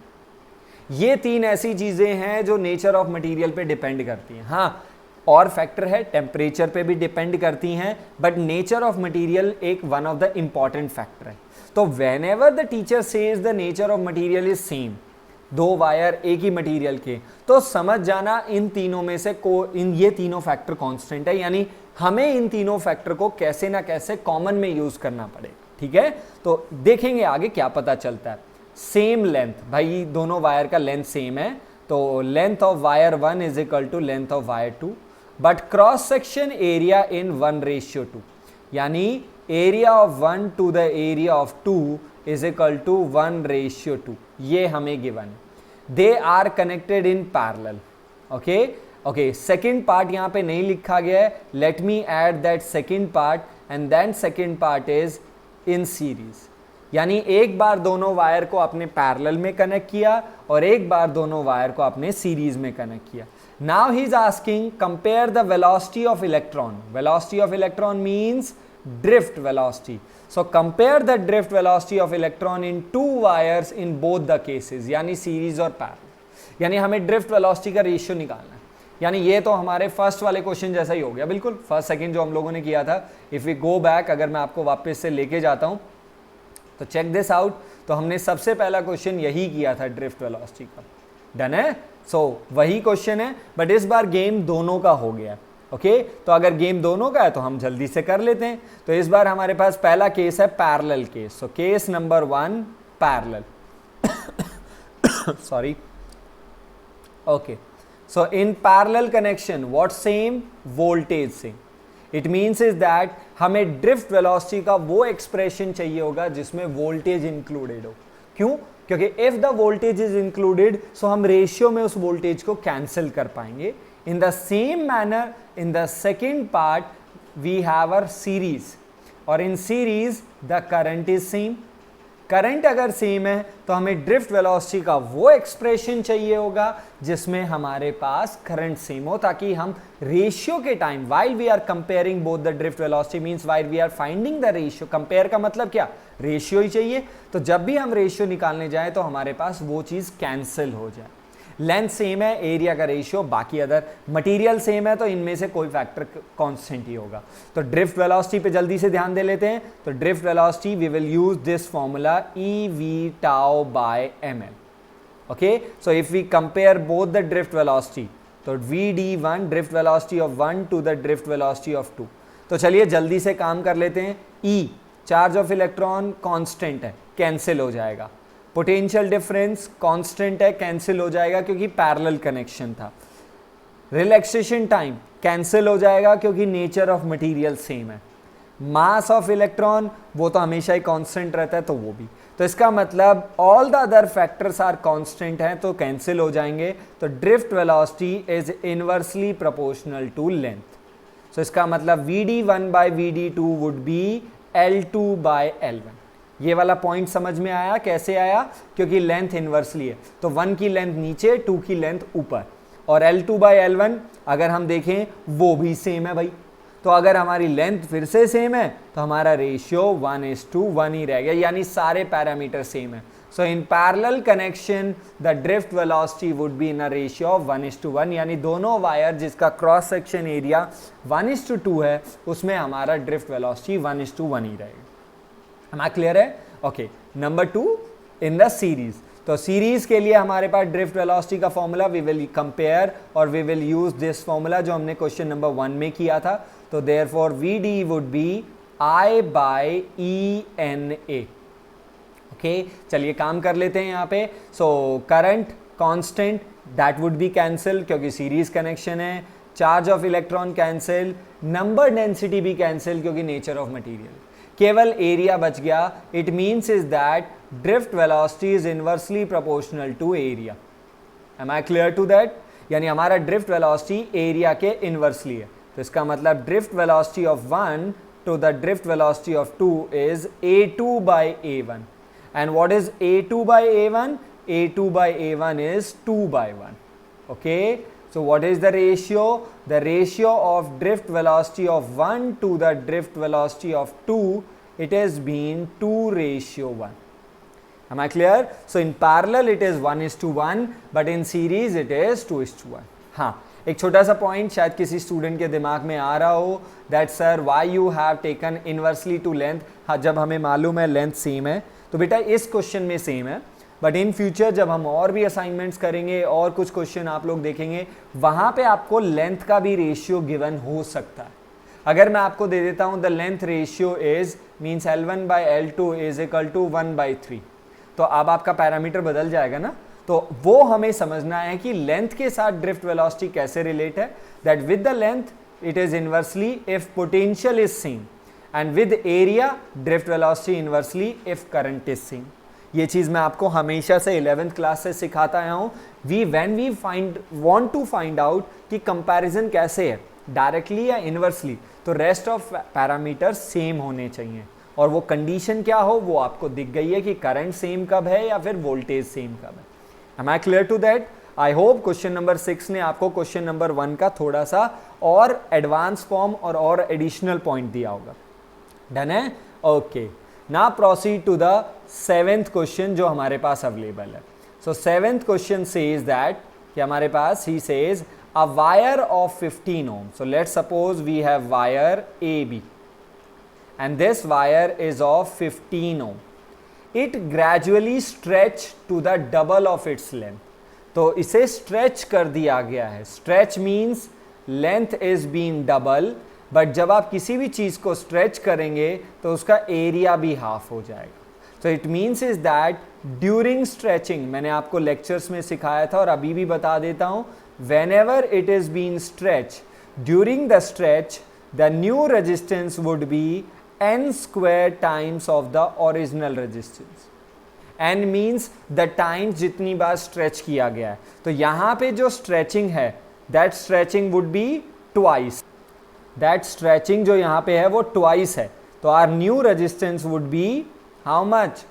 ये 3 ऐसी चीजें हैं जो नेचर ऑफ मटेरियल पे डिपेंड करती हैं। हाँ और फैक्टर है, टेम्परेचर पे भी डिपेंड करती हैं, बट नेचर ऑफ मटेरियल एक one of the important factor है। तो when ever the teacher says the nature of material is same, 2 wire एक ही मटेरियल के, तो समझ जाना इन तीनों में से ये तीनों फैक्टर कांस्टेंट है, यानी हमें इन तीनों फैक्टर को कैसे ना कैसे कॉमन में यूज करना पड़ेगा। ठीक है, तो देखेंगे आगे क्या पता चलता है। सेम लेंथ, भाई दोनों वायर का लेंथ सेम है तो length of wire 1 is equal to length of wire 2, but cross section area in 1:2, यानी area of 1 to the area of 2 is equal to 1:2। ये हमें गिवन है। They are connected in parallel. Okay, second part यहां पे नहीं लिखा गया है, let me add that second part and then second part is in series, यानी एक बार दोनों वायर को आपने पैरेलल में कनेक्ट किया और एक बार दोनों वायर को आपने सीरीज में कनेक्ट किया। Now he is asking compare the velocity of electron. Velocity of electron means drift velocity. So compare the drift velocity of electron in 2 wires in both the cases, यानी सीरीज और पैरेलल। यानी हमें ड्रिफ्ट वेलोसिटी का रेशियो निकालना है। यानी ये तो हमारे फर्स्ट वाले क्वेश्चन जैसा ही हो गया, बिल्कुल फर्स्ट सेकंड जो हम लोगों ने किया था। इफ वी गो बैक, अगर मैं आपको वापस से लेके जाता हूं तो चेक दिस आउट, तो हमने सबसे पहला क्वेश्चन यही किया था ड्रिफ्ट वेलोसिटी का। डन है? सो वही क्वेश्चन है, बट इस बार गेम दोनों का हो गया। ओके, तो अगर गेम दोनों का है तो हम जल्दी से कर लेते हैं। तो इस बार हमारे पास पहला केस है parallel case. So case number 1 parallel. Sorry. Okay, so in parallel connection what same? Voltage same. It means is that हमें ड्रिफ्ट वेलोसिटी का वो एक्सप्रेशन चाहिए होगा जिसमें वोल्टेज इंक्लूडेड हो। क्यों? क्योंकि if the voltage is included so हम रेशियो में उस वोल्टेज को कैंसिल कर पाएंगे। In the same manner in the second part we have a series, और in series the current is same. Current अगर सेम है तो हमें ड्रिफ्ट वेलोसिटी का वो एक्सप्रेशन चाहिए होगा जिसमें हमारे पास करंट सेम हो, ताकि हम रेशियो के time while we are comparing both the drift velocity means while we are finding the ratio, compare का मतलब क्या? रेशियो ही चाहिए। तो जब भी हम रेशियो निकालने जाए तो हमारे पास वो चीज कैंसिल हो जाए। लेंथ सेम है, एरिया का रेशियो, बाकी अदर मटेरियल सेम है तो इनमें से कोई फैक्टर कांस्टेंट ही होगा। तो ड्रिफ्ट वेलोसिटी पे जल्दी से ध्यान दे लेते हैं। तो drift velocity we will use this formula EV tau by ml. Okay, so if we compare both the drift velocity, तो VD1 drift velocity of 1 to the drift velocity of 2। तो चलिए जल्दी से काम कर लेते हैं। E charge of electron constant है, कैंसिल हो जाएगा। पोटेंशियल डिफरेंस कांस्टेंट है, कैंसिल हो जाएगा क्योंकि पैरेलल कनेक्शन था। रिलैक्सेशन टाइम कैंसिल हो जाएगा क्योंकि नेचर ऑफ मटेरियल सेम है। मास ऑफ इलेक्ट्रॉन वो तो हमेशा ही कांस्टेंट रहता है, तो वो भी। तो इसका मतलब all the other factors are constant हैं तो कैंसिल हो जाएंगे। तो drift velocity is inversely proportional to length. So इसका मतलब VD1 by VD2 would be L2 by L1। ये वाला पॉइंट समझ में आया? कैसे आया? क्योंकि लेंथ इनवर्सली है, तो 1 की लेंथ नीचे, 2 की लेंथ ऊपर। और L2/L1 अगर हम देखें वो भी सेम है भाई। तो अगर हमारी लेंथ फिर से सेम है तो हमारा रेशियो 1:1 ही रह गया, यानी सारे पैरामीटर सेम है। So in parallel connection the drift velocity would be in a ratio of 1:1, यानी दोनों वायर जिसका क्रॉस सेक्शन एरिया 1:2 है उसमें हमारा ड्रिफ्ट वेलोसिटी 1:1 ही रहेगा। हमारा क्लियर है? Okay, number 2 in the series. तो सीरीज के लिए हमारे पास ड्रिफ्ट वेलोसिटी का फॉर्मूला वी विल कंपेयर और we will use this formula जो हमने क्वेश्चन नंबर 1 में किया था। तो therefore VD would be I/ENA। Okay, चलिए काम कर लेते हैं यहाँ पे। So current constant that would be cancel क्योंकि सीरीज कनेक्शन है, charge of electron cancel, number density भी कैंसिल क्योंकि नेचर ऑफ मटेरियल, केवल एरिया बच गया। It means is that drift velocity is inversely proportional to area. Am I clear to that? यानी हमारा ड्रिफ्ट वेलोसिटी एरिया के इनवर्सली है। तो इसका मतलब drift velocity of 1 to the drift velocity of 2 is A2/A1। and what is A2/A1? A2/A1 is 2/1. Okay, so what is the ratio? The ratio of drift velocity of 1 to the drift velocity of 2, it has been 2:1. Am I clear? So in parallel it is 1:1, but in series it is 2:1. हाँ, एक छोटा सा पॉइंट शायद किसी स्टूडेंट के दिमाग में आ रहा हो that sir why you have taken inversely to length. हाँ, जब हमें मालूम है लेंथ सेम है तो बेटा इस क्वेश्चन में सेम है, बट इन फ्यूचर जब हम और भी असाइनमेंट्स करेंगे और कुछ क्वेश्चन आप लोग देखेंगे वहाँ पे आपको लेंथ का भी रेशियो गिवन हो सकता है। अगर मैं आपको दे देता हूँ the length ratio is means L1/L2 is equal to 1/3, तो अब आपका पैरामीटर बदल जाएगा ना। तो वो हमें समझना है कि लेंथ के साथ ड्रिफ्ट वेलोसिटी कैसे रिलेट है। That with the length it is inversely if potential is same, and with area drift velocity inversely if current is same. ये चीज मैं आपको हमेशा से 11th क्लास से सिखाता आया हूँ। When we want to find out कि कंपैरिजन कैसे है, डायरेक्टली या इनवर्सली, तो रेस्ट ऑफ पैरामीटर सेम होने चाहिए। और वो कंडीशन क्या हो वो आपको दिख गई है कि करंट सेम कब है या फिर वोल्टेज सेम कब है। Am I clear to that? I hope question number 6 ने आपको क्वेश्चन नंबर 1 का थोड़ा सा और एडवांस फॉर्म और एडिशनल पॉइंट दिया होगा। डन है? Okay, now proceed to the 7th question जो हमारे पास अवेलेबल है। सो 7th क्वेश्चन सेज दैट कि हमारे पास he says a wire of 15 ohm. So let's suppose we have wire AB and this wire is of 15 ohm. It gradually stretch to the double of its length. तो इसे stretch कर दिया गया है। Stretch means length is being double, but जब आप किसी भी चीज को stretch करेंगे तो उसका एरिया भी हाफ हो जाएगा। So it means is that during stretching, मैंने आपको lectures में सिखाया था और अभी भी बता देता हूँ, whenever it is being stretched, during the stretch, the new resistance would be n square times of the original resistance. n means the times जितनी बार stretch किया गया है। तो यहाँ पे जो stretching है that stretching would be twice. that stretching जो यहाँ पे है वो twice है। तो our new resistance would be how much?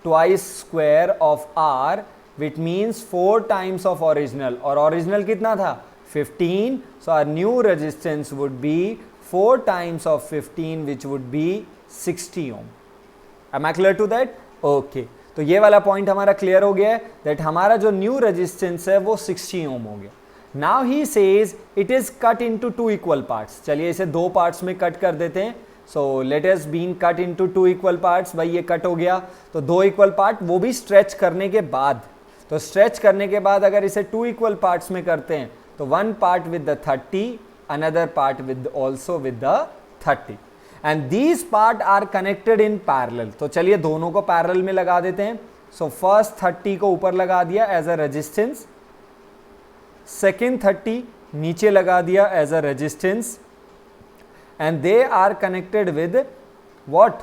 twice square of r, which means 4 times of original, और original कितना था 15। so our new resistance would be 4 times of 15 which would be 60 ohm. Am I clear to that? Okay, तो ये वाला पॉइंट हमारा क्लियर हो गया है दैट हमारा जो न्यू रेजिस्टेंस है वो 60 ओम हो गया। Now he says it is cut into 2 equal parts. चलिए इसे 2 पार्ट्स में कट कर देते हैं। So let us been cut into 2 equal parts. भाई ये कट हो गया तो 2 इक्वल पार्ट, वो भी स्ट्रेच करने के बाद। तो स्ट्रेच करने के बाद अगर इसे 2 इक्वल पार्ट्स में करते हैं तो 1 part with the 30, another part with also with the 30, and these part are connected in parallel. तो चलिए दोनों को पैरेलल में लगा देते हैं। सो फर्स्ट 30 को ऊपर लगा दिया एज अ रेजिस्टेंस, सेकेंड 30 नीचे लगा दिया as a resistance, and they are connected with what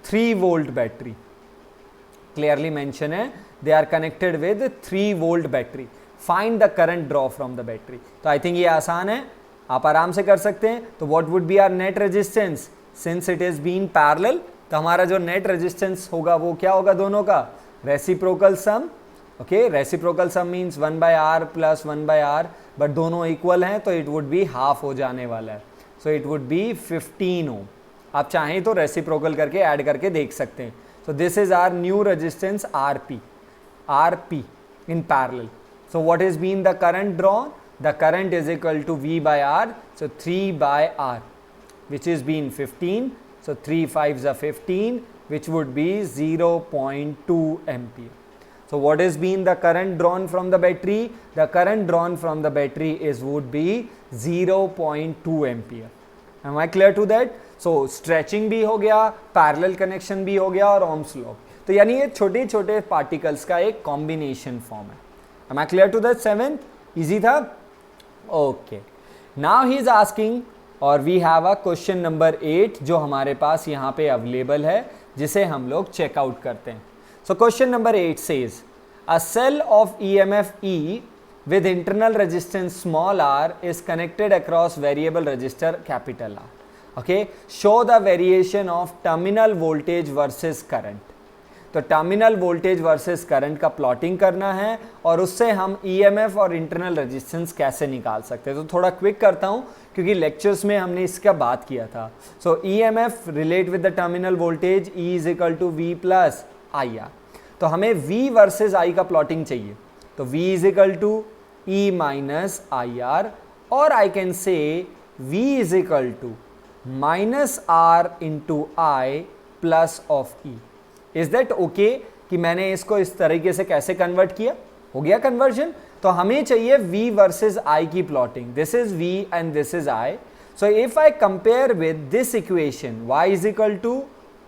3 volt battery. Clearly mention है they are connected with 3 volt battery. Find the current draw from the battery. तो आई थिंक ये आसान है, आप आराम से कर सकते हैं। तो what would be our net resistance since it is been parallel. तो हमारा जो नेट रेजिस्टेंस होगा वो क्या होगा दोनों का reciprocal sum. Okay, reciprocal sum means 1/r plus 1/r, but दोनों इक्वल हैं तो इट वुड बी हाफ हो जाने वाला है, सो इट वुड बी 15 ओम। आप चाहें तो रेसिप्रोकल करके ऐड करके देख सकते हैं। So this is our new resistance RP in parallel. So what has been the current drawn? The current is equal to V/R, so 3/R, which is been 15. So 3 5s are 15, which would be 0.2 ampere. So what has been the current drawn from the battery? The current drawn from the battery would be 0.2 ampere. Am I clear to that? So stretching भी हो गया, parallel connection भी हो गया और Ohm's law। तो यानी ये छोटे छोटे पार्टिकल्स का एक कॉम्बिनेशन फॉर्म है। Am I clear to that? 7th easy था? Okay, now he is asking, और we have a question number 8 जो हमारे पास यहाँ पे अवेलेबल है, जिसे हम लोग चेकआउट करते हैं। So question number 8 says a cell of EMF E with internal resistance small r is connected across variable resistor capital R. Okay, show the variation of terminal voltage versus current. तो टर्मिनल वोल्टेज वर्सेस करंट का प्लॉटिंग करना है और उससे हम EMF और इंटरनल रेजिस्टेंस कैसे निकाल सकते हैं। तो थोड़ा क्विक करता हूं क्योंकि लेक्चर्स में हमने इसका बात किया था। So EMF relate with the terminal voltage, E is equal to V plus IR। तो हमें V वर्सेस I का प्लॉटिंग चाहिए, तो V is equal to E minus IR, और I can say V is equal to minus R into I plus of E। Is that okay कि मैंने इसको इस तरीके से कैसे कन्वर्ट किया? हो गया कन्वर्जन। तो हमें चाहिए V वर्सेस I की plotting. This is V and this is I। So if I compare with this equation y is equal to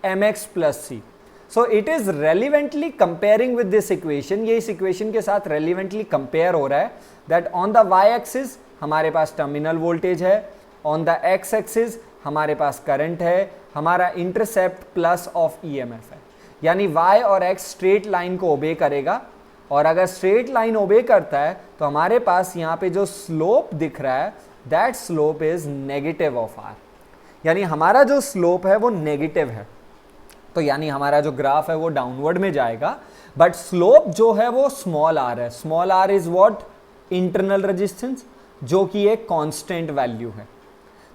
mx plus c, so it is relevantly comparing with this equation. ये इस इक्वेशन के साथ रेलिवेंटली कंपेयर हो रहा है that on the y axis हमारे पास टर्मिनल वोल्टेज है, ऑन द x एक्सिस हमारे पास करंट है, हमारा इंटरसेप्ट प्लस ऑफ EMF है। यानी y और x स्ट्रेट लाइन को ओबे करेगा, और अगर स्ट्रेट लाइन ओबे करता है तो हमारे पास यहाँ पे जो स्लोप दिख रहा है that slope is negative of r, यानी हमारा जो स्लोप है वो नेगेटिव है। तो यानी हमारा जो ग्राफ है वो डाउनवर्ड में जाएगा, बट स्लोप जो है वो स्मॉल r है। Small r is what? Internal resistance, जो कि एक कांस्टेंट वैल्यू है।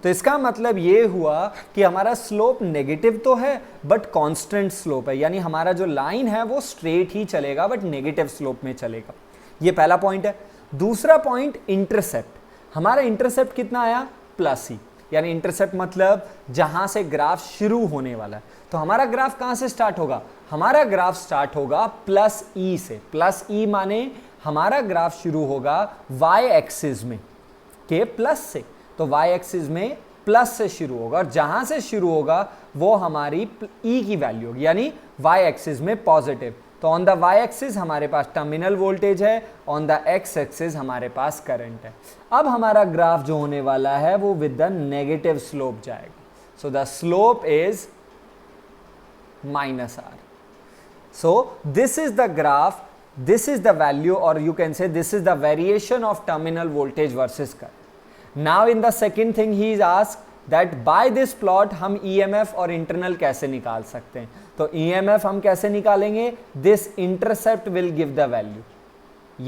तो इसका मतलब ये हुआ कि हमारा स्लोप नेगेटिव तो है बट कांस्टेंट स्लोप है, यानी हमारा जो लाइन है वो स्ट्रेट ही चलेगा बट नेगेटिव स्लोप में चलेगा। ये पहला पॉइंट है। दूसरा पॉइंट इंटरसेप्ट, हमारा इंटरसेप्ट कितना आया? प्लस ई, यानी इंटरसेप्ट मतलब जहां से ग्राफ शुरू होने वाला है। तो हमारा ग्राफ कहां से स्टार्ट होगा? हमारा ग्राफ स्टार्ट होगा प्लस ई से। प्लस ई माने हमारा ग्राफ शुरू होगा y एक्सिस में के प्लस से, तो y एक्सिस में प्लस से शुरू होगा, और जहां से शुरू होगा वो हमारी e की वैल्यू होगी, यानी y एक्सिस में पॉजिटिव। तो ऑन द y एक्सिस हमारे पास टर्मिनल वोल्टेज है, ऑन द x एक्सिस हमारे पास करंट है। अब हमारा ग्राफ जो होने वाला है वो विद द नेगेटिव स्लोप जाएगा। So the slope is minus r। So this is the graph, this is the value, or you can say this is the variation of terminal voltage versus current. Now in the second thing he is asked that by this plot हम EMF और internal कैसे निकाल सकते हैं। तो EMF हम कैसे निकालेंगे? This intercept will give the value।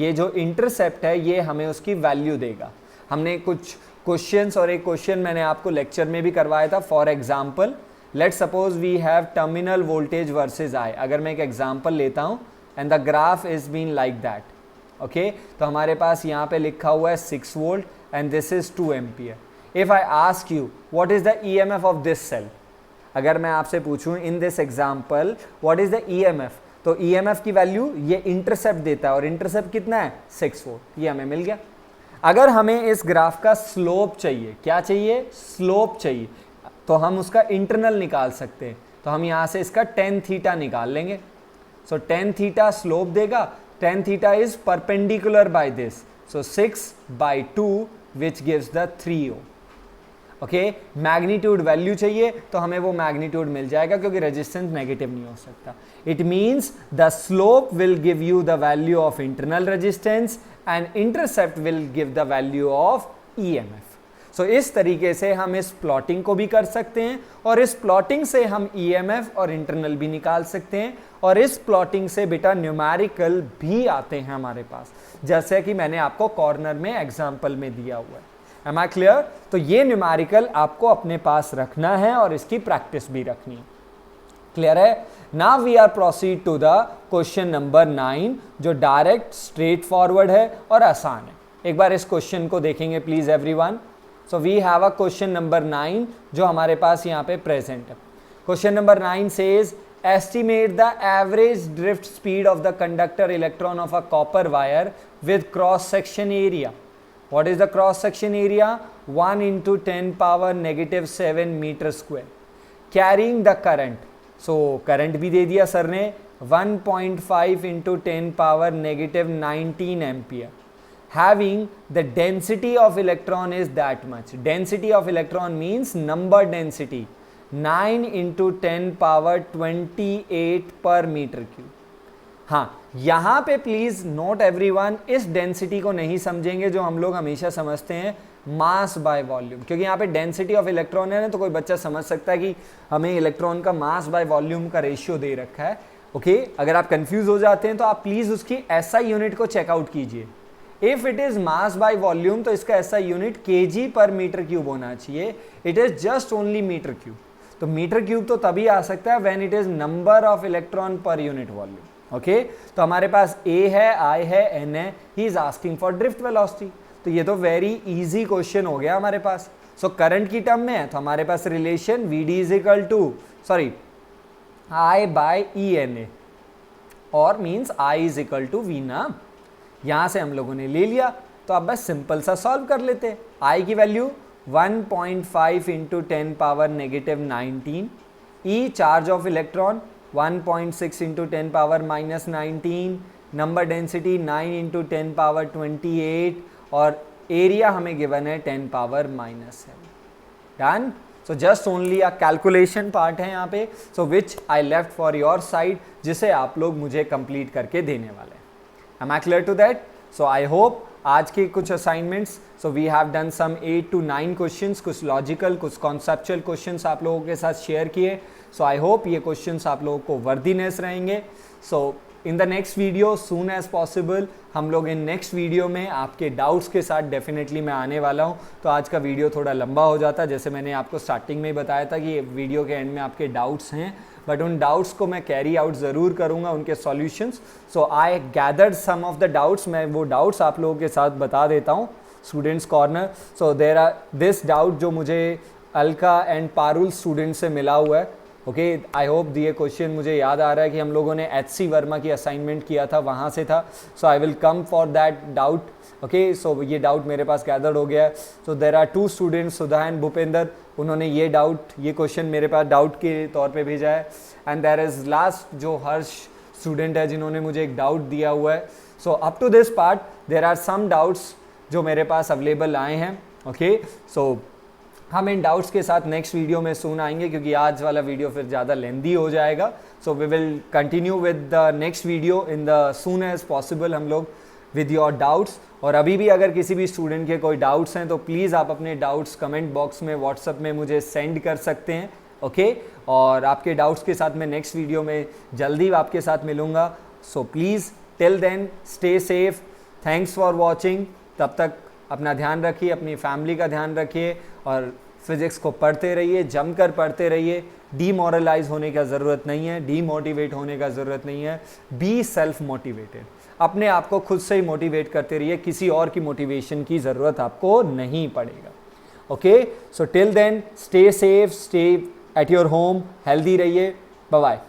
ये जो intercept है ये हमें उसकी वैल्यू देगा। हमने कुछ क्वेश्चंस, और एक क्वेश्चन मैंने आपको लेक्चर में भी करवाया था। For example let suppose we have terminal voltage versus I। अगर मैं एक एग्जाम्पल लेता हूँ and the graph is been like that, okay, तो हमारे पास यहाँ पे लिखा हुआ है 6 volt and this is 2 ampere. If I ask you what is the EMF of this cell, अगर मैं आपसे पूछूं in this example what is the EMF, तो EMF की वैल्यू ये इंटरसेप्ट देता है, और इंटरसेप्ट कितना है? 6 वोल्ट। ये हमें मिल गया। अगर हमें इस ग्राफ का स्लोप चाहिए, क्या चाहिए? स्लोप चाहिए, तो हम उसका इंटरनल निकाल सकते हैं। तो हम यहाँ से इसका tan थीटा निकाल लेंगे। So tan theta slope देगा, tan theta is perpendicular by this, so 6 by 2 which gives the 3 ohm. Okay, magnitude value चाहिए तो हमें वो मैग्नीट्यूड मिल जाएगा क्योंकि रेजिस्टेंस नेगेटिव नहीं हो सकता। It means the slope will give you the value of internal resistance and intercept will give the value of EMF. सो इस तरीके से हम इस प्लॉटिंग को भी कर सकते हैं और इस प्लॉटिंग से हम ईएमएफ और इंटरनल भी निकाल सकते हैं और इस प्लॉटिंग से बेटा न्यूमेरिकल भी आते हैं हमारे पास, जैसे कि मैंने आपको कॉर्नर में एग्जाम्पल में दिया हुआ है। Am I clear? तो ये न्यूमेरिकल आपको अपने पास रखना है और इसकी प्रैक्टिस भी रखनी है। क्लियर है? Now we are proceed to the question number 9 जो डायरेक्ट स्ट्रेट फॉरवर्ड है और आसान है। एक बार इस क्वेश्चन को देखेंगे please everyone. So we have a question number 9 जो हमारे पास यहाँ पे प्रेजेंट है। Question number 9 says estimate the average drift speed of the conductor electron of a copper wire with cross section area. What is the cross section area? 1 into 10 power negative 7 meter square. Carrying the current. So current भी दे दिया सर ने 1.5 into 10 power negative 19 ampere. Having the density of electron is that much. Density of electron means number density. 9 into 10 power 28 पर मीटर क्यूब। हाँ, यहाँ पे प्लीज नोट एवरीवन, इस डेंसिटी को नहीं समझेंगे जो हम लोग हमेशा समझते हैं मास बाय वॉल्यूम, क्योंकि यहाँ पे डेंसिटी ऑफ इलेक्ट्रॉन है ना, तो कोई बच्चा समझ सकता है कि हमें इलेक्ट्रॉन का मास बाय वॉल्यूम का रेशियो दे रखा है। ओके, अगर आप कंफ्यूज हो जाते हैं तो आप प्लीज उसकी एसआई यूनिट को चेकआउट कीजिए। If it is mass by volume तो इसका SI unit kg per meter cube होना चाहिए। It is just only meter cube. तो मीटर क्यूब तो तभी आ सकता है when it is number of electron per unit volume. Okay, तो हमारे पास ए है, आई है, एन है। He is asking for drift velocity. तो ये तो वेरी इजी क्वेश्चन हो गया हमारे पास। सो करंट की टर्म में है तो हमारे पास relation V D is equal to I by E N A और means I is equal to V ना। यहां से हम लोगों ने ले लिया तो अब बस सिंपल सा सॉल्व कर लेते हैं। आई की value 1.5 into 10 power negative 19, E charge of electron 1.6 into 10 power minus 19, number density 9 into 10 power 28 और area हमें given है 10 power minus 7. Done? So just only a calculation part है यहाँ पे, so which I left for your side, जिसे आप लोग मुझे complete करके देने वाले हैं। Am I clear to that? So I hope आज के कुछ assignments, so we have done some 8 to 9 questions, कुछ लॉजिकल कुछ कॉन्सेप्चुअल क्वेश्चंस आप लोगों के साथ शेयर किए। सो आई होप ये क्वेश्चंस आप लोगों को वर्दीनेस रहेंगे। So in the next video soon as possible हम लोग इन नेक्स्ट वीडियो में आपके डाउट्स के साथ डेफिनेटली मैं आने वाला हूँ। तो आज का वीडियो थोड़ा लंबा हो जाता, जैसे मैंने आपको स्टार्टिंग में ही बताया था कि वीडियो के एंड में आपके डाउट्स हैं, बट उन डाउट्स को मैं कैरी आउट ज़रूर करूँगा, उनके solutions. So I gathered some of the doubts, मैं वो डाउट्स आप लोगों के साथ बता देता हूँ students corner. So there are this doubt जो मुझे अलका एंड पारुल स्टूडेंट से मिला हुआ है। ओके, आई होप ये क्वेश्चन मुझे याद आ रहा है कि हम लोगों ने HC वर्मा की असाइनमेंट किया था, वहाँ से था। So I will come for that doubt. Okay, so ये डाउट मेरे पास गैदर्ड हो गया है। So there are 2 students, Sudha and Bhupendra, उन्होंने ये क्वेश्चन मेरे पास डाउट के तौर पे भेजा है। एंड देर इज़ लास्ट जो हर्ष स्टूडेंट है जिन्होंने मुझे एक डाउट दिया हुआ है। So up to this part there are some doubts जो मेरे पास अवेलेबल आए हैं। ओके, सो हम इन डाउट्स के साथ नेक्स्ट वीडियो में सून आएंगे, क्योंकि आज वाला वीडियो फिर ज़्यादा लेंदी हो जाएगा। So we will continue with the next video in the soon as possible हम लोग विद योर डाउट्स। और अभी भी अगर किसी भी स्टूडेंट के कोई डाउट्स हैं तो प्लीज़ आप अपने डाउट्स कमेंट बॉक्स में व्हाट्सएप में मुझे सेंड कर सकते हैं। ओके, और आपके डाउट्स के साथ मैं नेक्स्ट वीडियो में जल्दी आपके साथ मिलूँगा। So please till then stay safe, thanks for watching. तब तक अपना ध्यान रखिए, अपनी फैमिली का ध्यान रखिए और फिज़िक्स को पढ़ते रहिए, जमकर पढ़ते रहिए। डीमोरलाइज होने का ज़रूरत नहीं है, डीमोटिवेट होने का ज़रूरत नहीं है। बी सेल्फ मोटिवेटेड, अपने आप को खुद से ही मोटिवेट करते रहिए, किसी और की मोटिवेशन की ज़रूरत आपको नहीं पड़ेगा। Okay, so till then stay safe, stay at your home, healthy रहिए। Bye bye.